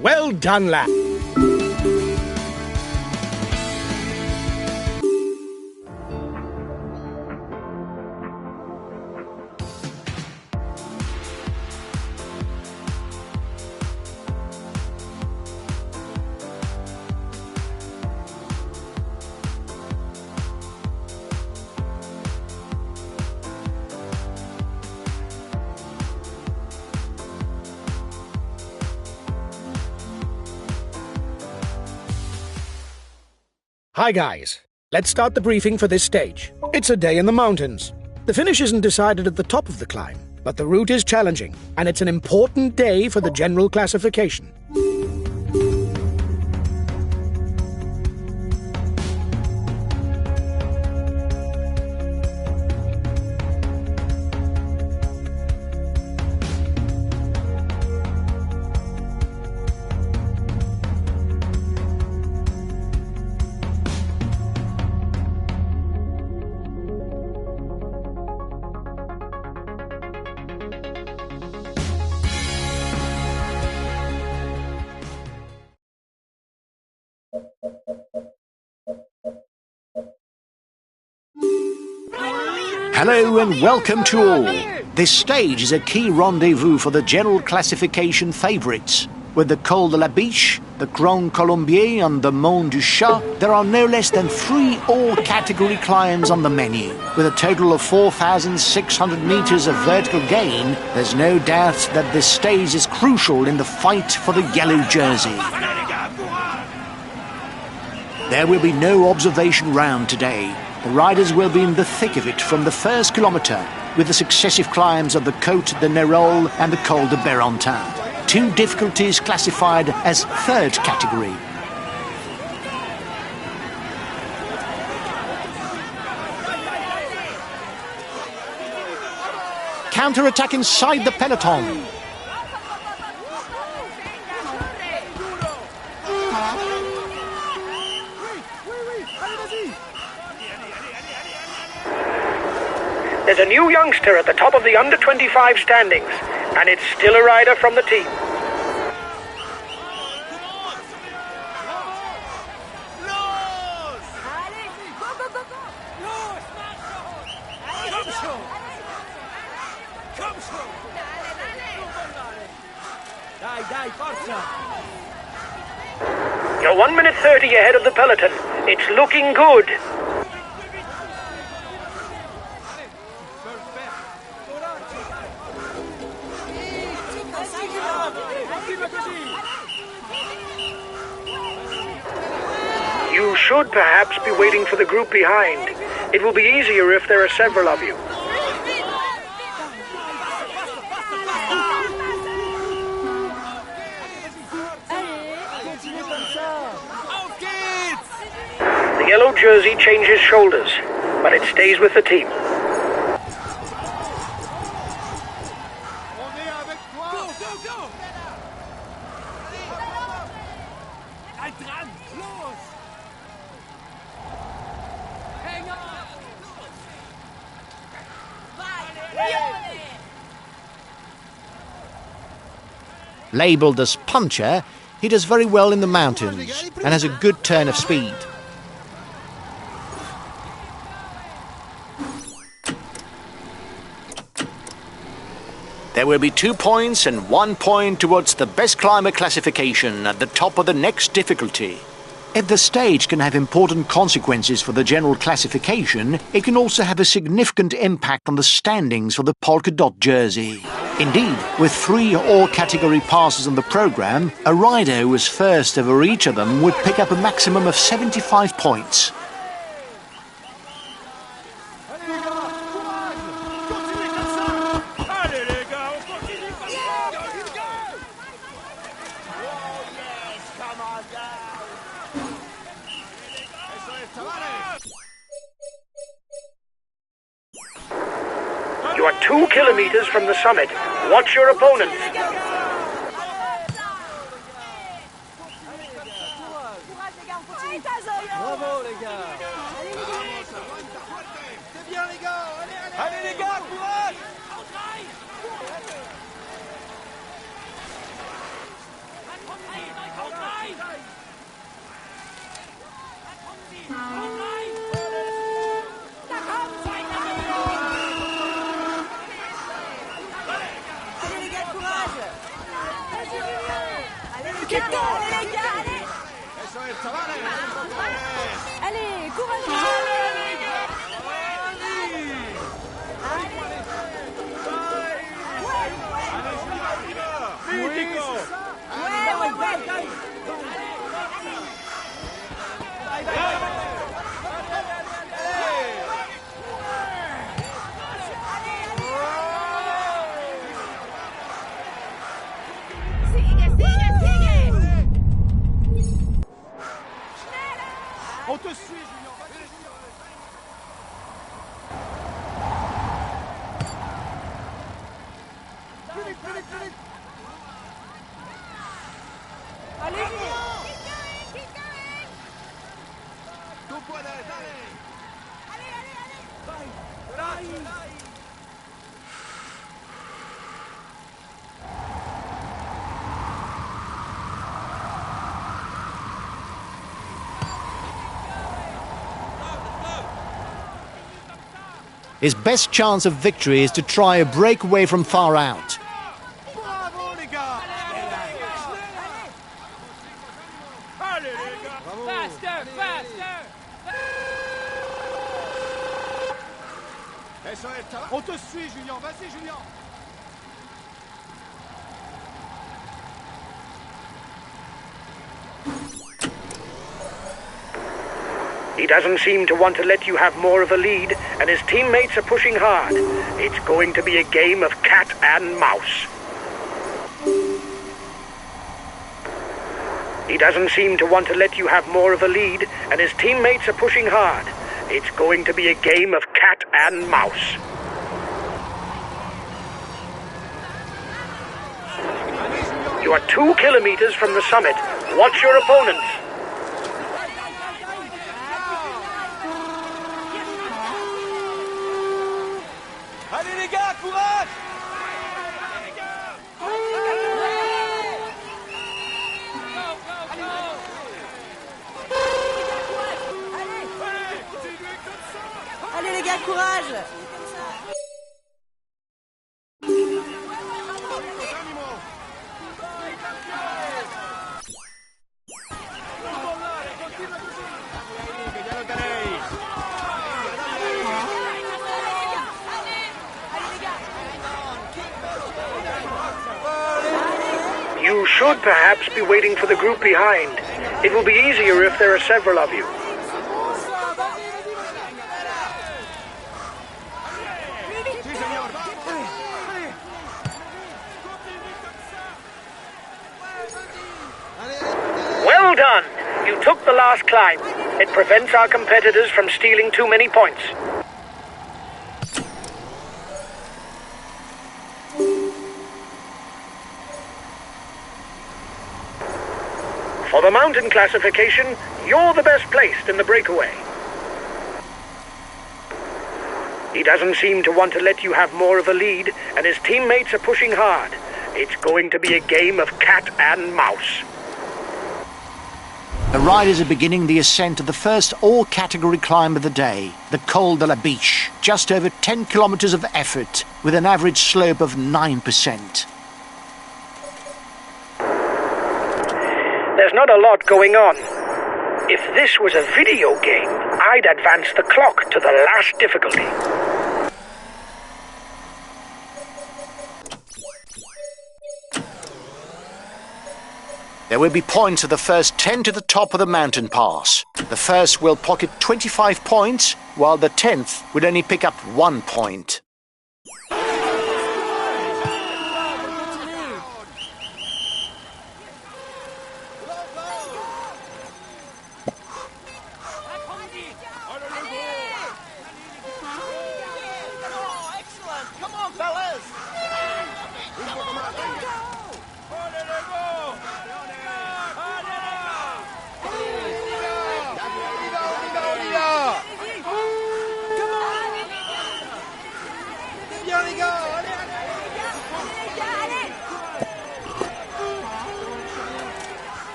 Well done, lad. Hi guys, let's start the briefing for this stage. It's a day in the mountains. The finish isn't decided at the top of the climb, but the route is challenging, and it's an important day for the general classification. Hello and welcome to all. This stage is a key rendezvous for the general classification favourites. With the Col de la Biche, the Grand Colombier and the Mont du Chat, there are no less than 3 all-category climbs on the menu. With a total of 4,600 metres of vertical gain, there's no doubt that this stage is crucial in the fight for the yellow jersey. There will be no observation round today. The riders will be in the thick of it from the first kilometre, with the successive climbs of the Côte de Nérol and the Col de Bérentin. 2 difficulties classified as third category. Counter-attack inside the peloton. There's a new youngster at the top of the under-25 standings, and it's still a rider from the team. You're 1 minute 30 ahead of the peloton. It's looking good. You should perhaps be waiting for the group behind. It will be easier if there are several of you. The yellow jersey changes shoulders, but it stays with the team. Labelled as puncher, he does very well in the mountains and has a good turn of speed. There will be 2 points and 1 point towards the best climber classification at the top of the next difficulty. If the stage can have important consequences for the general classification, it can also have a significant impact on the standings for the polka dot jersey. Indeed, with 3 all-category passes on the programme, a rider who was first over each of them would pick up a maximum of 75 points. You are 2 kilometers from the summit. Watch your opponents. Bravo les gars. C'est bien les gars. Allez les gars, courage. His best chance of victory is to try a breakaway from far out. Bravo les gars. Allez les gars. Faster, faster. On te suit Julien, vas-y Julien. He doesn't seem to want to let you have more of a lead, and his teammates are pushing hard. It's going to be a game of cat and mouse. He doesn't seem to want to let you have more of a lead, and his teammates are pushing hard. It's going to be a game of cat and mouse. You are 2 kilometers from the summit. Watch your opponents. Allez les gars, courage. Allez les gars, courage! You should perhaps be waiting for the group behind. It will be easier if there are several of you. Well done! You took the last climb. It prevents our competitors from stealing too many points. For the mountain classification, you're the best placed in the breakaway. He doesn't seem to want to let you have more of a lead, and his teammates are pushing hard. It's going to be a game of cat and mouse. The riders are beginning the ascent of the first all-category climb of the day, the Col de la Biche. Just over 10 kilometers of effort, with an average slope of 9%. There's not a lot going on. If this was a video game, I'd advance the clock to the last difficulty. There will be points for the first 10 to the top of the mountain pass. The first will pocket 25 points, while the 10th will only pick up 1 point. Come on, fellas. Bien les gars, allez,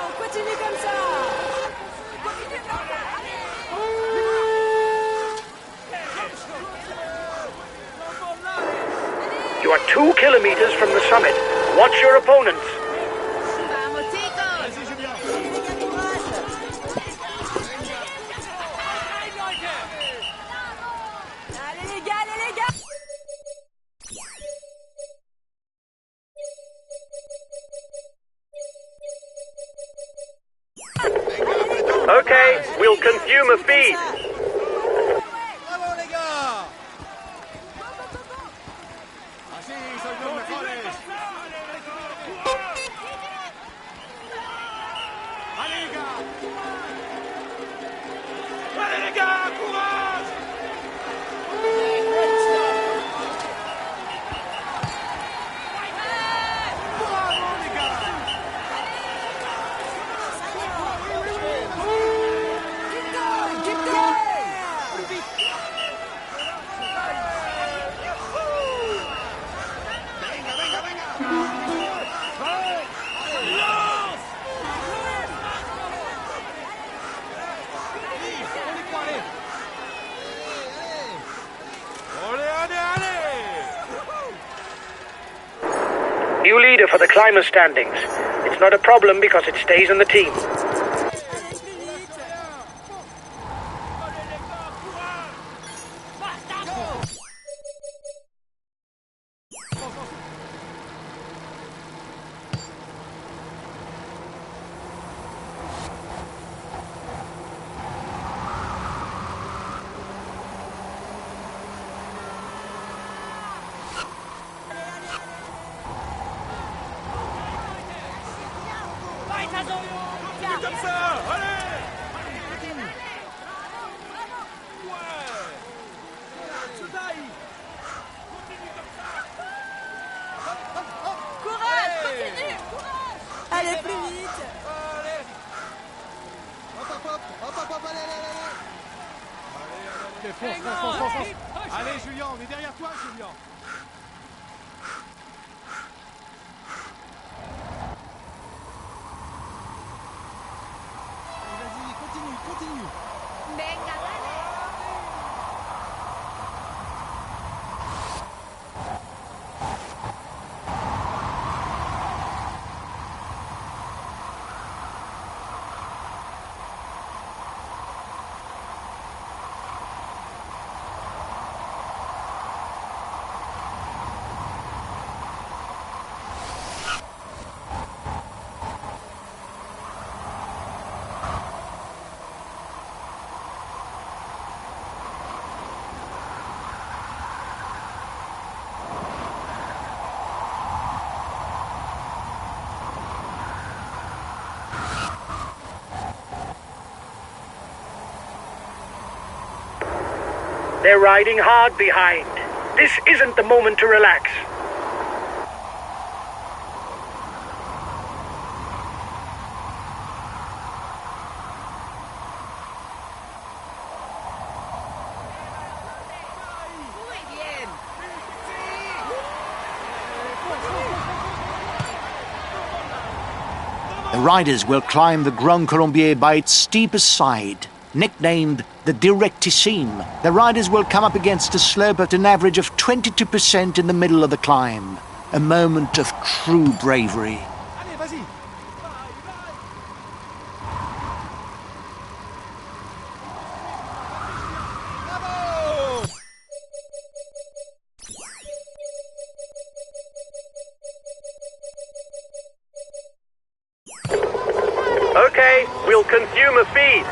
On continue comme ça! You are 2 kilometers from the summit. Watch your opponents. Vamos, chicos! Allez les gars, courage! Allez les gars, allez les gars! Okay, we'll consume a feed. bravo les gars. Así sois los mejores. Allez les gars. Allez les gars, courage. Bravo les gars. Keep going! New leader for the climber standings. It's not a problem because it stays in the team. Comme ça, allez. Courage, continue, courage. Allez, plus vite. Allez, Julien, on est derrière toi, Julien. Vas-y, continue, continue. Venga, dale. They're riding hard behind. This isn't the moment to relax. Muy bien. The riders will climb the Grand Colombier by its steepest side. Nicknamed the Directissime, the riders will come up against a slope at an average of 22% in the middle of the climb. A moment of true bravery. Allez, vas-y. Bravo. Okay, we'll consume a feed.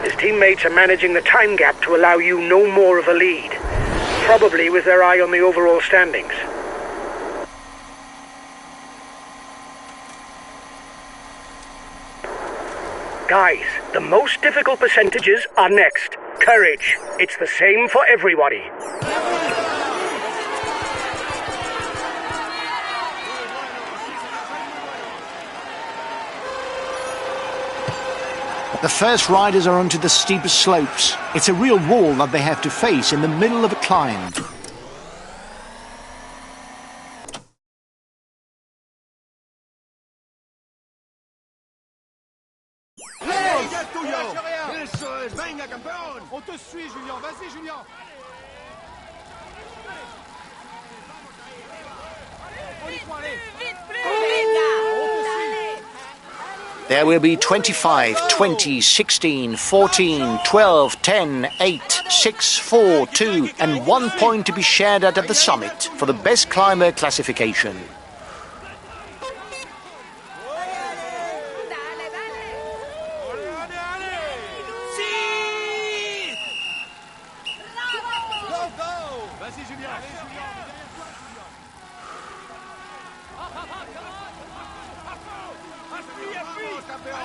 His teammates are managing the time gap to allow you no more of a lead, probably with their eye on the overall standings. Guys, the most difficult percentages are next. Courage. It's the same for everybody. The first riders are onto the steepest slopes. It's a real wall that they have to face in the middle of a climb. Regarde tuyo. Eso es, venga, campeón. On te suit, Julien. Vas-y, Julien. On y croit, allez. There will be 25, 20, 16, 14, 12, 10, 8, 6, 4, 2, and 1 point to be shared out at the summit for the best climber classification. Vas-y, Julien. Allez, Julien. Vamos, campeón.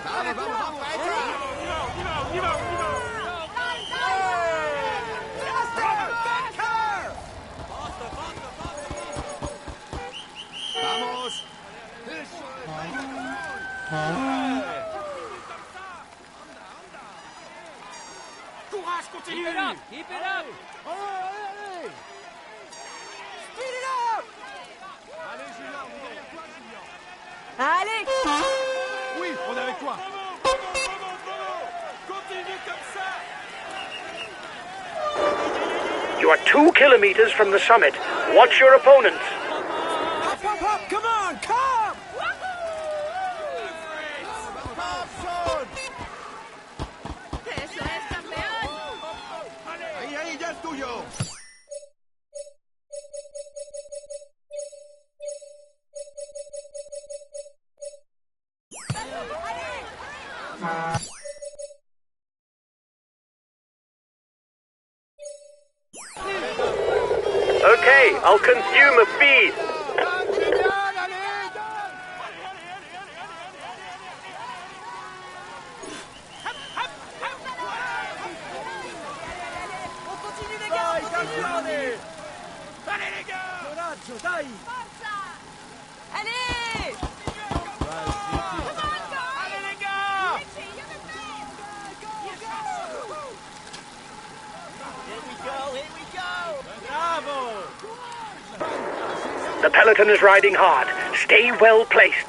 Vamos, vamos, vamos. On y va. Vamos. Eso es, venga, campeón. Courage, continue. Keep it up, keep it up. Allez. Speed it up. Allez. Allez! Oui, on est avec toi. Continue comme ça. You are 2 kilometers from the summit. Watch your opponents. Hop, hop, hop. Come on, come. ¡Eso es, campeón! Ahí, ahí, ya es tuyo. Okay, I'll consume a feed. On continue, les gars! On continue! Allez les gars. Coraggio, dai. Allez! Allez les gars. Bravo. The peloton is riding hard. Stay well placed.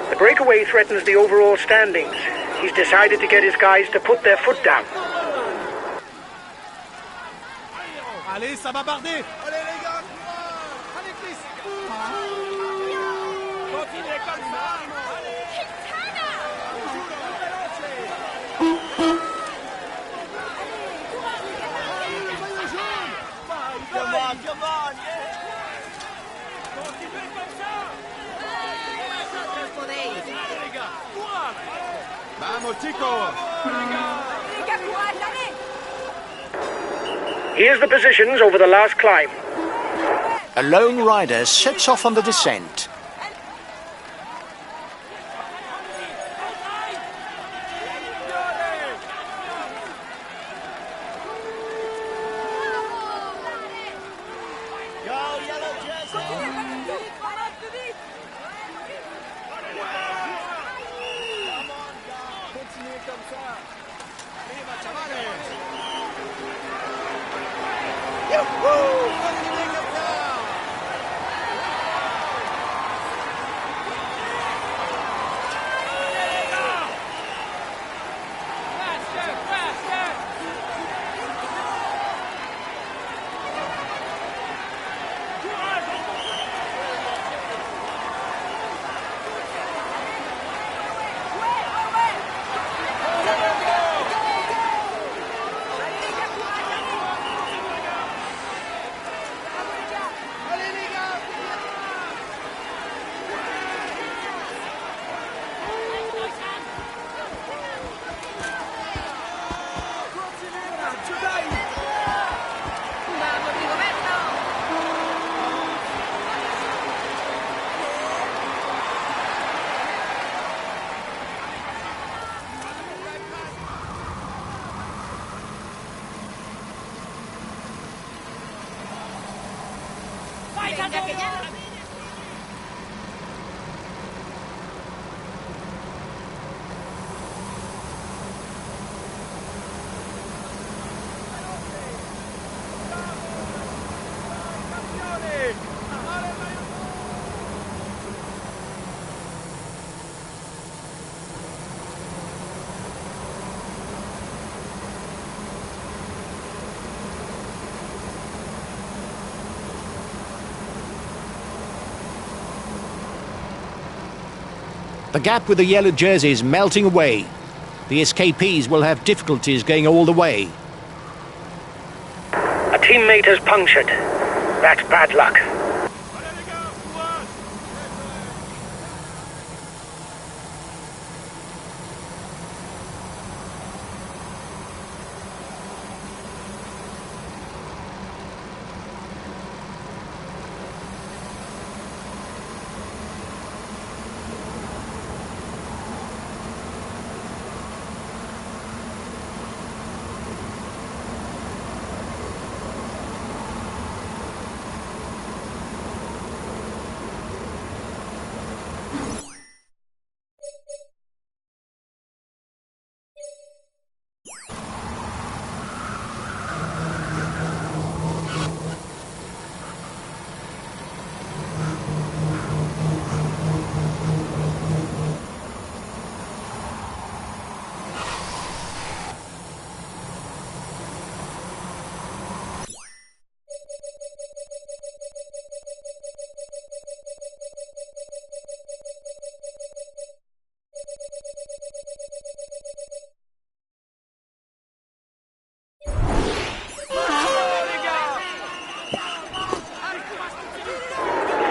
The breakaway threatens the overall standings. He's decided to get his guys to put their foot down. Allez, ça va barder. Allez les gars. Allez, Chris. Continuez comme ça. Come on, come on. Continuez comme ça. ¡Vosotros podéis! Allez les gars. Vamos chicos. ¡Venga, Juan, dale! Here's the positions over the last climb. A lone rider sets off on the descent. ¡Vamos, Rigoberto! ¡Venga, que ya lo... The gap with the yellow jerseys melting away. The escapees will have difficulties going all the way. A teammate has punctured. That's bad luck. Allez les gars, courage.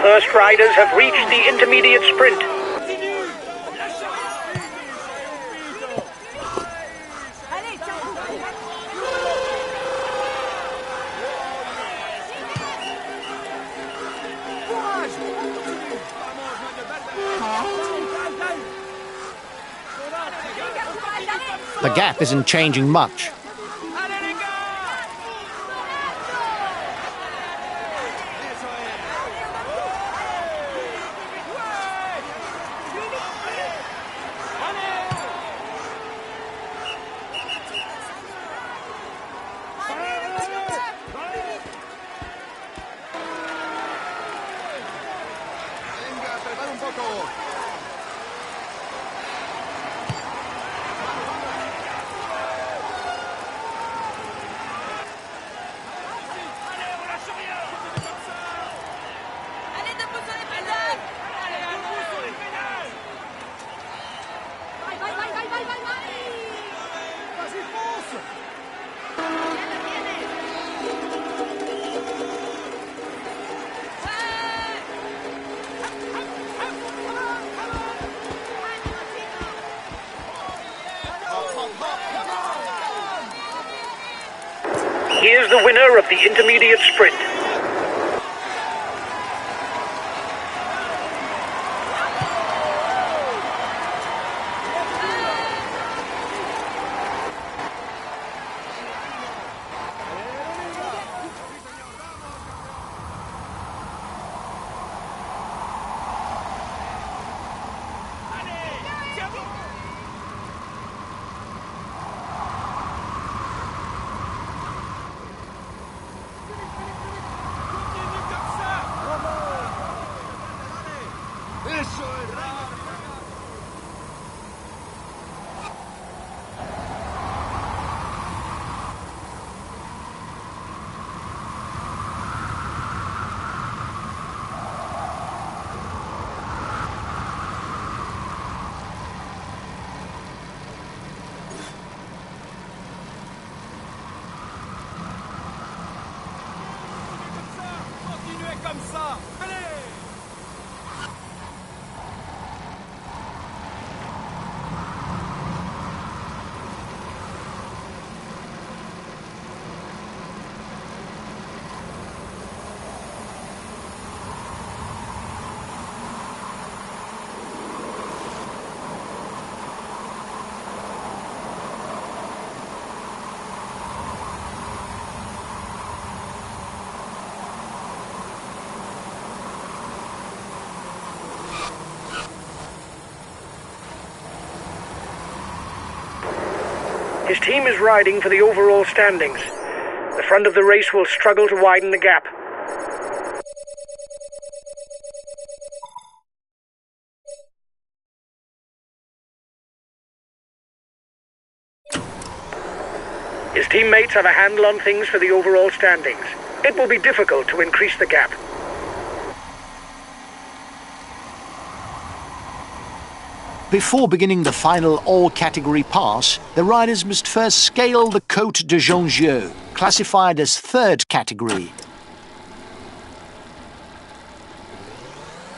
first riders have reached the intermediate sprint. Allez, tiens. The gap isn't changing much. Venga, prepara un poco. Allez, debout sur les pédales. Vai. Vas-y, fonce. Here's the winner of the intermediate sprint. Eso es. Continuez comme ça. Allez. His team is riding for the overall standings. The front of the race will struggle to widen the gap. His teammates have a handle on things for the overall standings. It will be difficult to increase the gap. Before beginning the final all-category pass, the riders must first scale the Côte de Jongieu, classified as third category.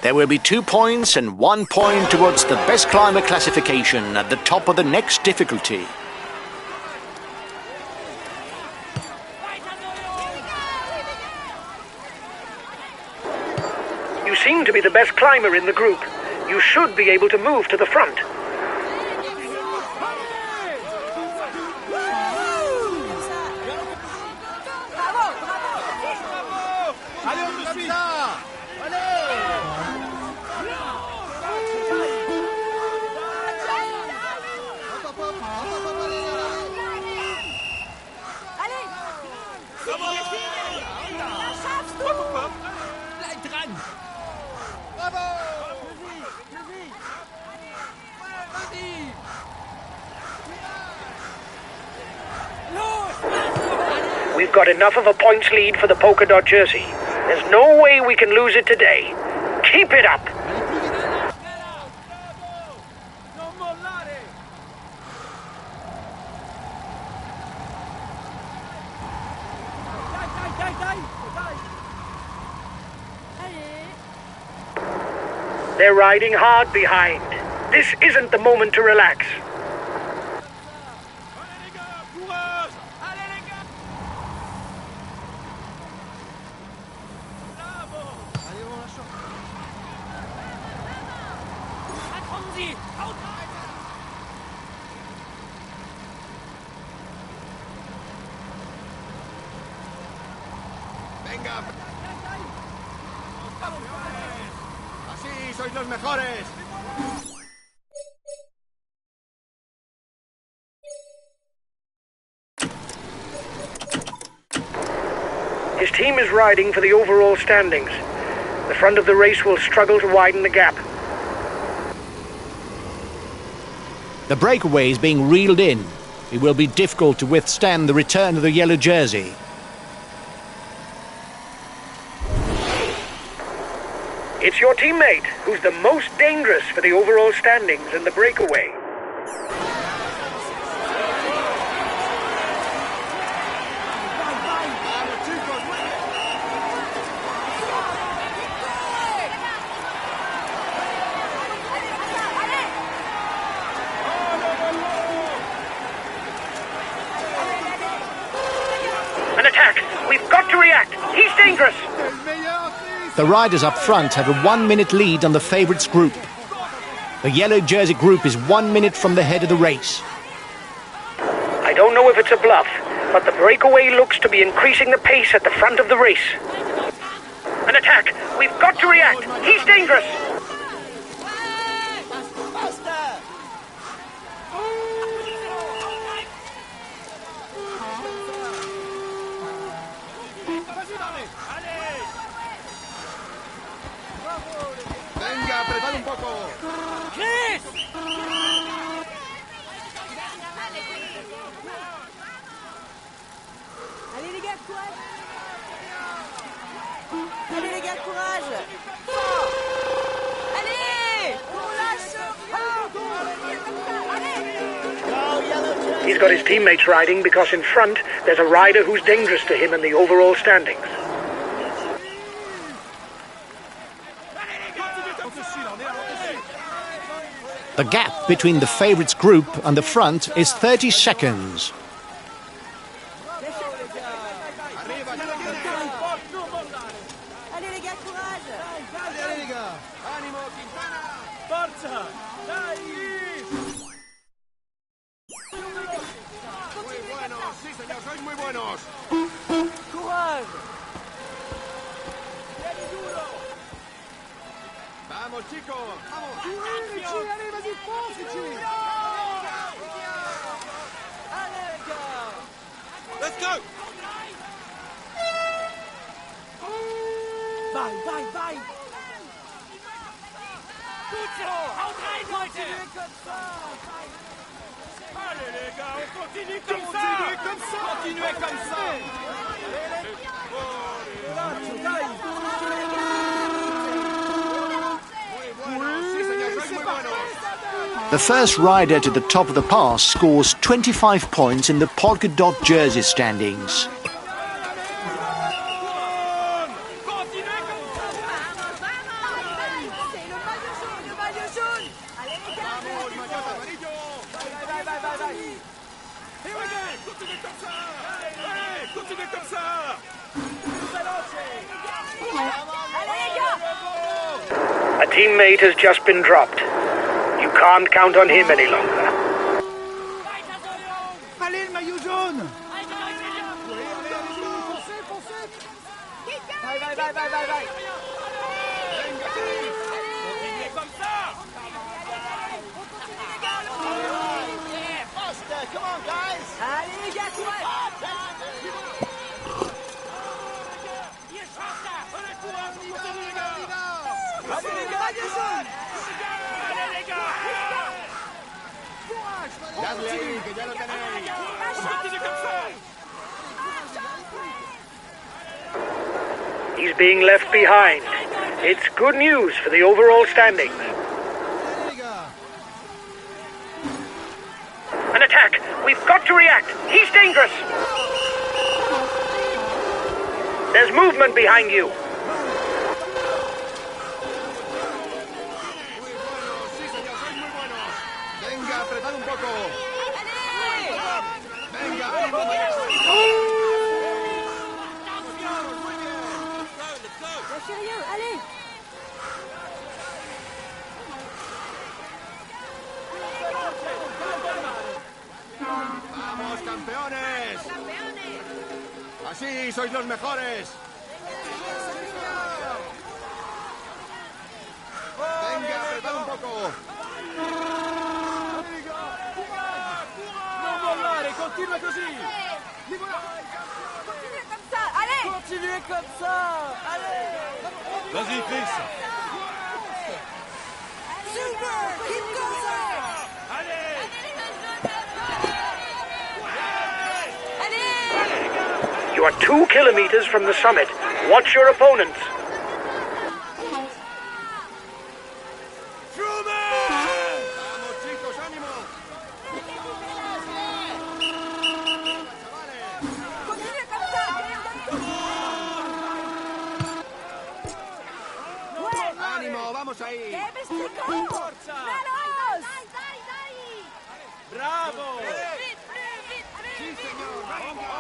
There will be 2 points and 1 point towards the best climber classification at the top of the next difficulty. You seem to be the best climber in the group. You should be able to move to the front. Allez, on te suit. Bleib dran. Bravo. We've got enough of a points lead for the polka dot jersey. There's no way we can lose it today. Keep it up. Non mollare. Dai. Allez. They're riding hard behind. This isn't the moment to relax. Venga. Así sois los mejores. His team is riding for the overall standings. The front of the race will struggle to widen the gap. The breakaway is being reeled in. It will be difficult to withstand the return of the yellow jersey. It's your teammate who's the most dangerous for the overall standings in the breakaway. An attack! We've got to react! He's dangerous! The riders up front have a 1-minute lead on the favourites group. The yellow jersey group is 1 minute from the head of the race. I don't know if it's a bluff, but the breakaway looks to be increasing the pace at the front of the race. An attack! We've got to react! He's dangerous! Venga, apretad un poco. Allez les gars, courage. Allez les gars, courage. Allez, on lâche rien. He's got his teammates riding because in front there's a rider who's dangerous to him in the overall standings. The gap between the favourites group and the front is 30 seconds. Allez les gars, courage. Allez les gars. Ánimo, Quintana. Forza! Dai! Muy buenos, sí señor, sois muy buenos. Courage! Vamos chicos, vamos. Allez, vas-y, fonce, Richie! Allez, les gars! Let's go. Vai, vai, vai! Gut so! Haut rein, Leute! Allez, les gars, on continue comme ça! Continuez comme ça. Muy buenos, sí señor, sois muy buenos. The first rider to the top of the pass scores 25 points in the polka dot jersey standings. A teammate has just been dropped. You can't count on him any longer. Allez, le maillot jaune! Vai, vai, vai, vai, vai, vai! Continuez comme ça! Allez les gars, courage. Dadle ahí, que ya lo tenéis. He's being left behind. It's good news for the overall standings. An attack! We've got to react! He's dangerous! There's movement behind you! Así, sois los mejores. Venga, apretad un poco. Non mollare, continua così! Continuez comme ça, allez! Continuez comme ça! Allez! Vas-y, Chris. Super! Keep going! Allez! Allez! You are 2 kilometers from the summit. Watch your opponents. Vamos, chicos, ánimo. Continuez comme ça! Ouais! Ánimo, vamos ahí. Eh, mais c'est con! Forza! Vamos! Bravo! Vite, plus vite, plus Sí, vite! señor, venga.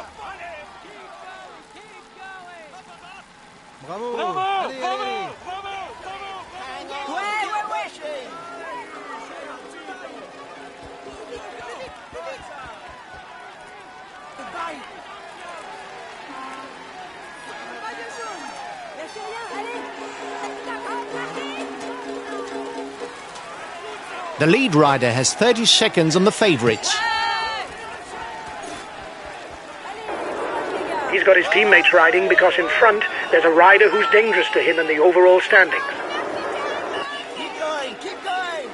Bravo! Bravo. Bravo! Allez, Bravo! allez. Bravo! Bravo! Ouais, ouais, ouais! Maillot jaune! Lâchez rien, allez! The lead rider has 30 seconds on the favourites. He's got his teammates riding because in front there's a rider who's dangerous to him in the overall standings. Keep going! Keep going!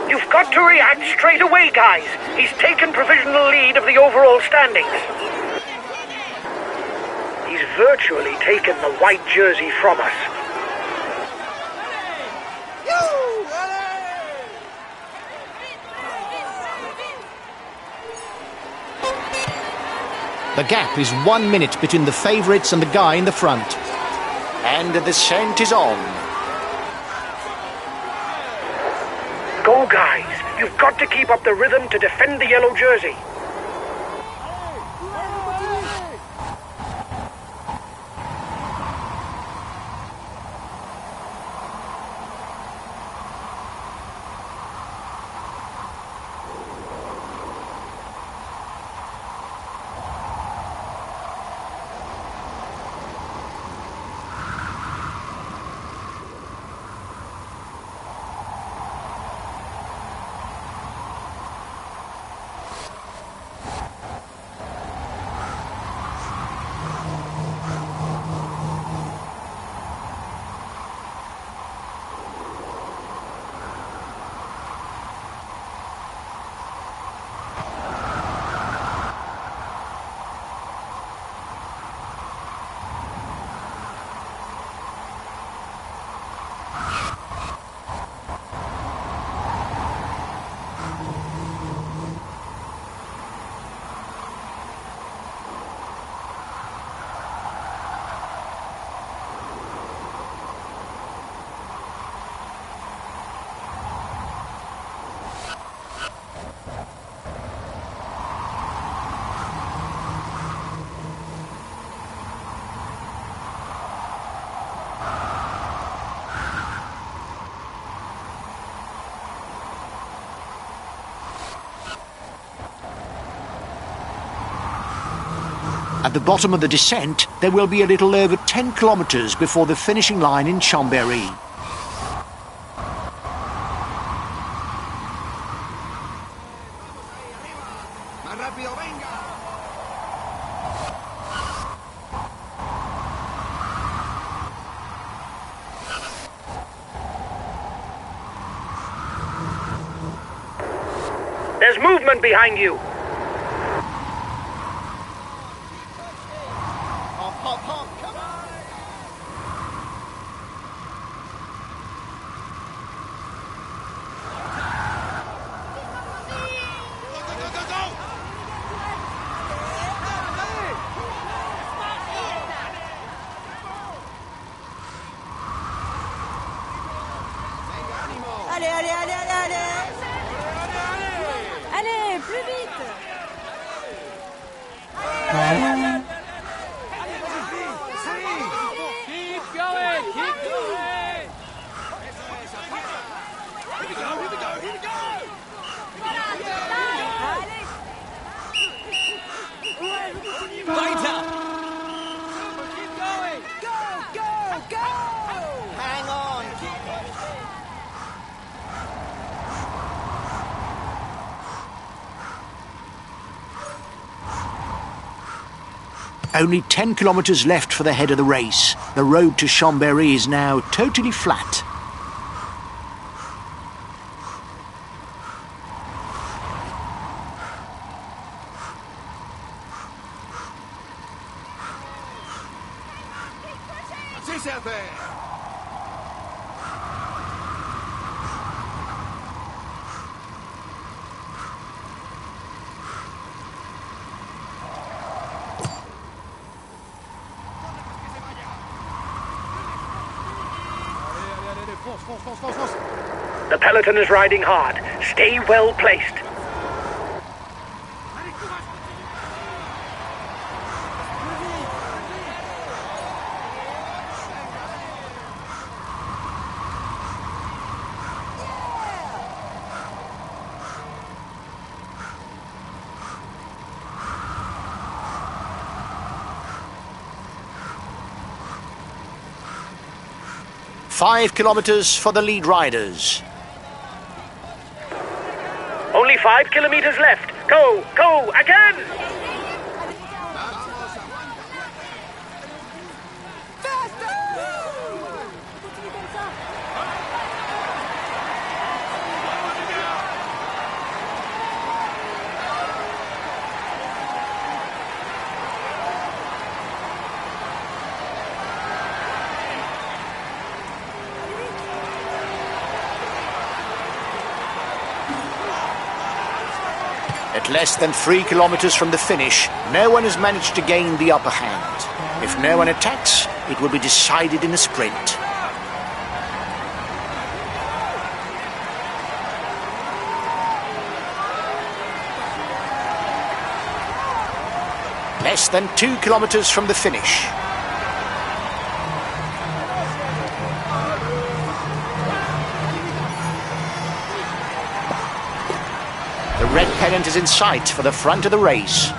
You've got to react straight away, guys. He's taken provisional lead of the overall standings. He's virtually taken the white jersey from us. The gap is 1 minute between the favourites and the guy in the front. And the descent is on. Go, guys. You've got to keep up the rhythm to defend the yellow jersey. At the bottom of the descent, there will be a little over 10 kilometres before the finishing line in Chambéry. Más rápido, venga. There's movement behind you. Hop, hop, come on! Allez, allez, allez, allez, allez! Allez, plus vite! Go! Hang on, keep Only 10 kilometres left for the head of the race. The road to Chambéry is now totally flat. C'est certain. The peloton is riding hard. Stay well placed. Five kilometres for the lead riders. Only 5 kilometers left. Go, go, again! At less than 3 kilometres from the finish, no one has managed to gain the upper hand. If no one attacks, it will be decided in a sprint. Less than 2 kilometres from the finish. The red pennant is in sight for the front of the race.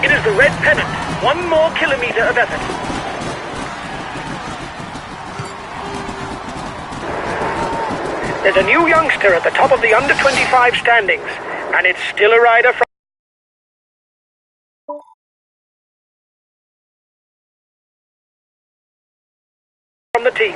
It is the red pennant. 1 more kilometer of effort. There's a new youngster at the top of the under-25 standings, and it's still a rider from the team.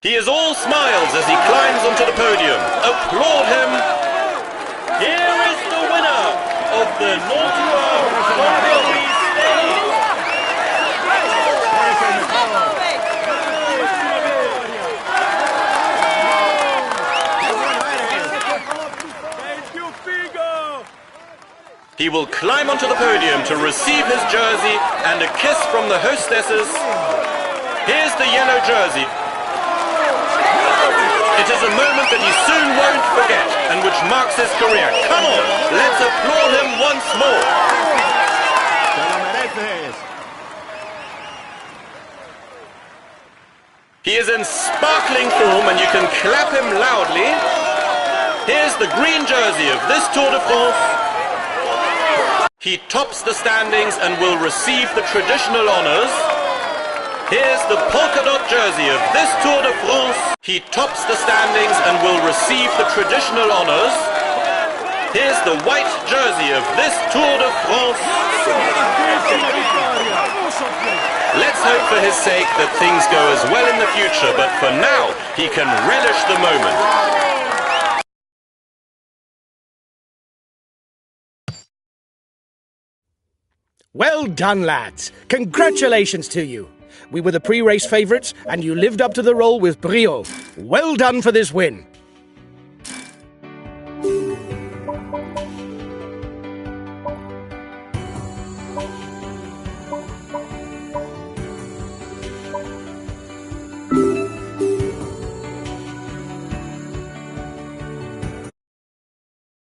He is all smiles as he climbs onto the podium. Applaud him. Here is the winner of the Nantua-Chambéry stage. He will climb onto the podium to receive his jersey and a kiss from the hostesses. Here's the yellow jersey. It is a moment that he soon won't forget and which marks his career. Come on, let's applaud him once more. He is in sparkling form and you can clap him loudly. Here's the green jersey of this Tour de France. He tops the standings and will receive the traditional honours. Here's the polka dot jersey of this Tour de France. He tops the standings and will receive the traditional honours. Here's the white jersey of this Tour de France. Let's hope for his sake that things go as well in the future, but for now, he can relish the moment. Well done, lads. Congratulations to you. We were the pre-race favourites, and you lived up to the role with brio. Well done for this win.